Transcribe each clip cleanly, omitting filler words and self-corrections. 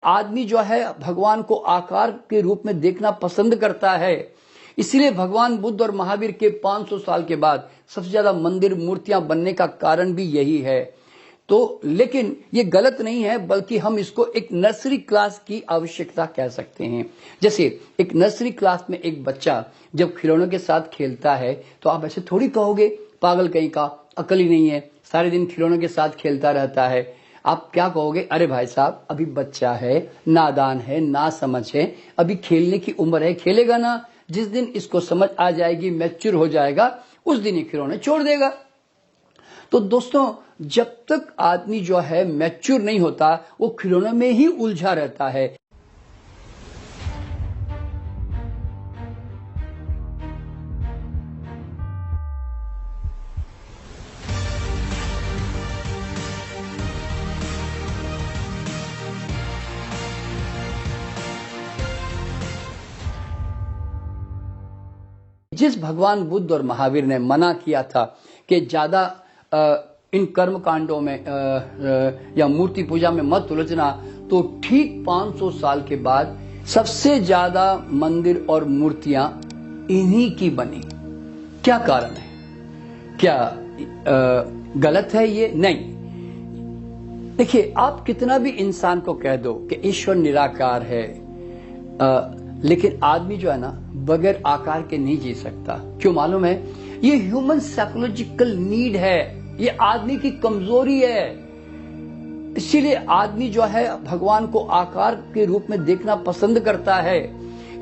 आदमी जो है भगवान को आकार के रूप में देखना पसंद करता है। इसीलिए भगवान बुद्ध और महावीर के 500 साल के बाद सबसे ज्यादा मंदिर मूर्तियां बनने का कारण भी यही है। तो लेकिन ये गलत नहीं है, बल्कि हम इसको एक नर्सरी क्लास की आवश्यकता कह सकते हैं। जैसे एक नर्सरी क्लास में एक बच्चा जब खिलौनों के साथ खेलता है तो आप ऐसे थोड़ी कहोगे पागल कहीं का, अकल ही नहीं है, सारे दिन खिलौनों के साथ खेलता रहता है। आप क्या कहोगे, अरे भाई साहब अभी बच्चा है, नादान है, ना समझ है, अभी खेलने की उम्र है, खेलेगा ना। जिस दिन इसको समझ आ जाएगी, मैच्योर हो जाएगा, उस दिन ये खिलौने छोड़ देगा। तो दोस्तों, जब तक आदमी जो है मैच्योर नहीं होता, वो खिलौनों में ही उलझा रहता है। जिस भगवान बुद्ध और महावीर ने मना किया था कि ज्यादा इन कर्म कांडों में या मूर्ति पूजा में मत उलझना, तो ठीक 500 साल के बाद सबसे ज्यादा मंदिर और मूर्तियां इन्हीं की बनी। क्या कारण है? क्या गलत है ये? नहीं। देखिए, आप कितना भी इंसान को कह दो कि ईश्वर निराकार है, लेकिन आदमी जो है ना बगैर आकार के नहीं जी सकता। क्यों मालूम है? ये ह्यूमन साइकोलॉजिकल नीड है, ये आदमी की कमजोरी है। इसीलिए आदमी जो है भगवान को आकार के रूप में देखना पसंद करता है।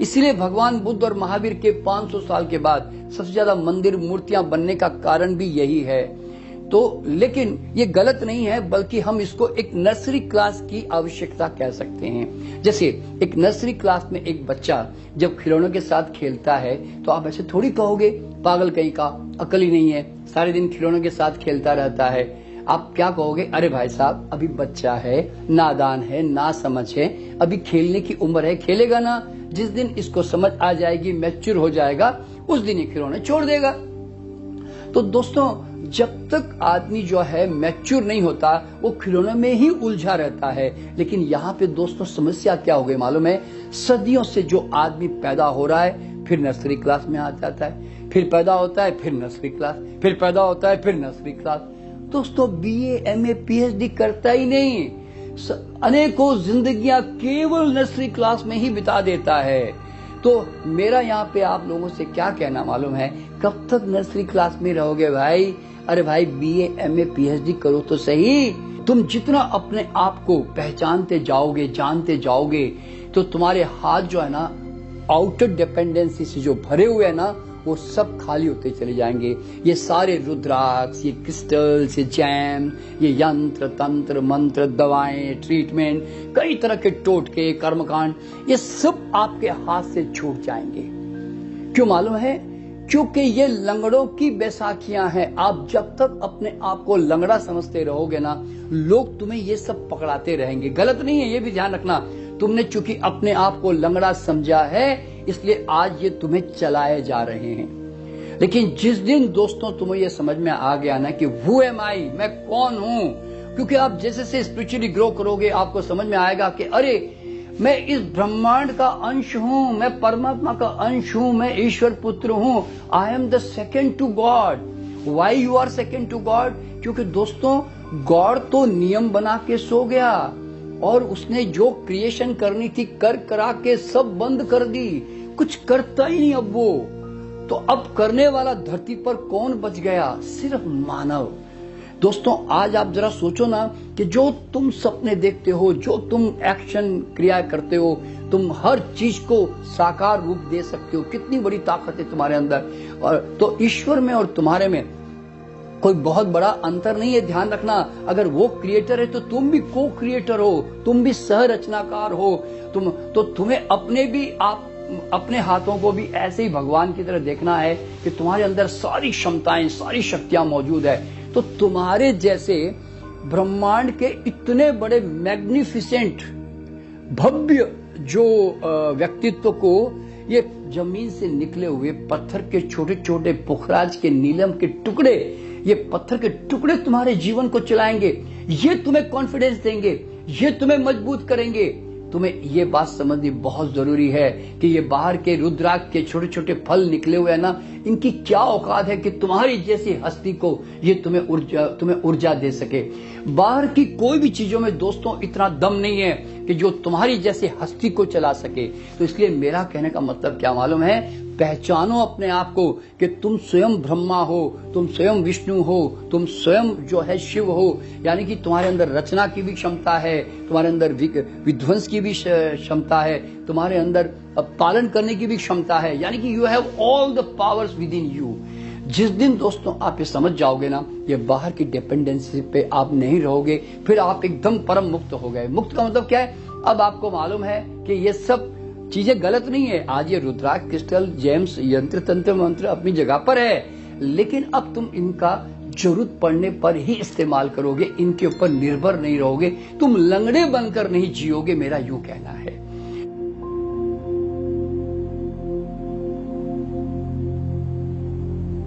इसीलिए भगवान बुद्ध और महावीर के 500 साल के बाद सबसे ज्यादा मंदिर मूर्तियां बनने का कारण भी यही है। तो लेकिन ये गलत नहीं है, बल्कि हम इसको एक नर्सरी क्लास की आवश्यकता कह सकते हैं। जैसे एक नर्सरी क्लास में एक बच्चा जब खिलौनों के साथ खेलता है तो आप ऐसे थोड़ी कहोगे पागल कहीं का, अकल ही नहीं है, सारे दिन खिलौनों के साथ खेलता रहता है। आप क्या कहोगे, अरे भाई साहब अभी बच्चा है, नादान है, ना समझ है, अभी खेलने की उम्र है, खेलेगा ना। जिस दिन इसको समझ आ जाएगी, मैच्योर हो जाएगा, उस दिन ये खिलौने छोड़ देगा। तो दोस्तों, जब तक आदमी जो है मैच्योर नहीं होता, वो खिलौनों में ही उलझा रहता है। लेकिन यहाँ पे दोस्तों समस्या क्या हो गई मालूम है? सदियों से जो आदमी पैदा हो रहा है, फिर नर्सरी क्लास में आ जाता है, फिर पैदा होता है, फिर नर्सरी क्लास, फिर पैदा होता है, फिर नर्सरी क्लास। दोस्तों, बीए, एमए, पीएचडी करता ही नहीं, अनेकों जिंदगियां केवल नर्सरी क्लास में ही बिता देता है। तो मेरा यहाँ पे आप लोगों से क्या कहना मालूम है? कब तक नर्सरी क्लास में रहोगे भाई? अरे भाई, बीए, एमए, पीएचडी करो तो सही। तुम जितना अपने आप को पहचानते जाओगे, जानते जाओगे, तो तुम्हारे हाथ जो है ना आउटर डिपेंडेंसी से जो भरे हुए है ना, वो सब खाली होते चले जाएंगे। ये सारे रुद्राक्ष, ये क्रिस्टल्स, ये जैम, ये यंत्र तंत्र मंत्र, दवाएं, ट्रीटमेंट, कई तरह के टोटके, कर्मकांड, ये सब आपके हाथ से छूट जाएंगे। क्यों मालूम है? क्योंकि ये लंगड़ों की बैसाखियां हैं। आप जब तक अपने आप को लंगड़ा समझते रहोगे ना, लोग तुम्हें ये सब पकड़ाते रहेंगे। गलत नहीं है, ये भी ध्यान रखना। तुमने चूंकि अपने आप को लंगड़ा समझा है, इसलिए आज ये तुम्हें चलाए जा रहे हैं। लेकिन जिस दिन दोस्तों तुम्हें ये समझ में आ गया ना कि हु एम आई, मैं कौन हूं, क्योंकि आप जैसे से स्पिरिचुअली ग्रो करोगे, आपको समझ में आएगा कि अरे मैं इस ब्रह्मांड का अंश हूं, मैं परमात्मा का अंश हूं, मैं ईश्वर पुत्र हूं। I am the second to God. Why you are second to God? क्योंकि दोस्तों, गॉड तो नियम बना के सो गया और उसने जो क्रिएशन करनी थी कर करा के सब बंद कर दी, कुछ करता ही नहीं अब वो। तो अब करने वाला धरती पर कौन बच गया? सिर्फ मानव। दोस्तों, आज आप जरा सोचो ना कि जो तुम सपने देखते हो, जो तुम एक्शन क्रिया करते हो, तुम हर चीज को साकार रूप दे सकते हो। कितनी बड़ी ताकत है तुम्हारे अंदर। और तो ईश्वर में और तुम्हारे में कोई बहुत बड़ा अंतर नहीं है। ध्यान रखना, अगर वो क्रिएटर है तो तुम भी को क्रिएटर हो, तुम भी सह रचनाकार हो। तुम्हें अपने हाथों को भी ऐसे ही भगवान की तरह देखना है कि तुम्हारे अंदर सारी क्षमताएं, सारी शक्तियां मौजूद है। तो तुम्हारे जैसे ब्रह्मांड के इतने बड़े मैग्निफिसेंट, भव्य जो व्यक्तित्व को ये जमीन से निकले हुए पत्थर के छोटे छोटे पुखराज के नीलम के टुकड़े, ये पत्थर के टुकड़े तुम्हारे जीवन को चलाएंगे। ये तुम्हें कॉन्फिडेंस देंगे, ये तुम्हें मजबूत करेंगे। तुम्हें ये बात समझनी बहुत जरूरी है कि ये बाहर के रुद्राक्ष के छोटे छोटे फल निकले हुए हैं ना, इनकी क्या औकात है कि तुम्हारी जैसी हस्ती को ये तुम्हें ऊर्जा दे सके। बाहर की कोई भी चीजों में दोस्तों इतना दम नहीं है कि जो तुम्हारी जैसी हस्ती को चला सके। तो इसलिए मेरा कहने का मतलब क्या मालूम है, पहचानो अपने आप को कि तुम स्वयं ब्रह्मा हो, तुम स्वयं विष्णु हो, तुम स्वयं जो है शिव हो। यानी कि तुम्हारे अंदर रचना की भी क्षमता है, तुम्हारे अंदर विध्वंस की भी क्षमता है, तुम्हारे अंदर पालन करने की भी क्षमता है। यानी कि you have all the powers with in you. जिस दिन दोस्तों आप ये समझ जाओगे ना, ये बाहर की डिपेंडेंसी पे आप नहीं रहोगे, फिर आप एकदम परम मुक्त हो गए। मुक्त का मतलब क्या है? अब आपको मालूम है कि ये सब चीजें गलत नहीं है। आज ये रुद्राक्ष, क्रिस्टल, जेम्स, यंत्र, तंत्र, मंत्र अपनी जगह पर है, लेकिन अब तुम इनका जरूरत पड़ने पर ही इस्तेमाल करोगे, इनके ऊपर निर्भर नहीं रहोगे, तुम लंगड़े बनकर नहीं जियोगे, मेरा यूं कहना है।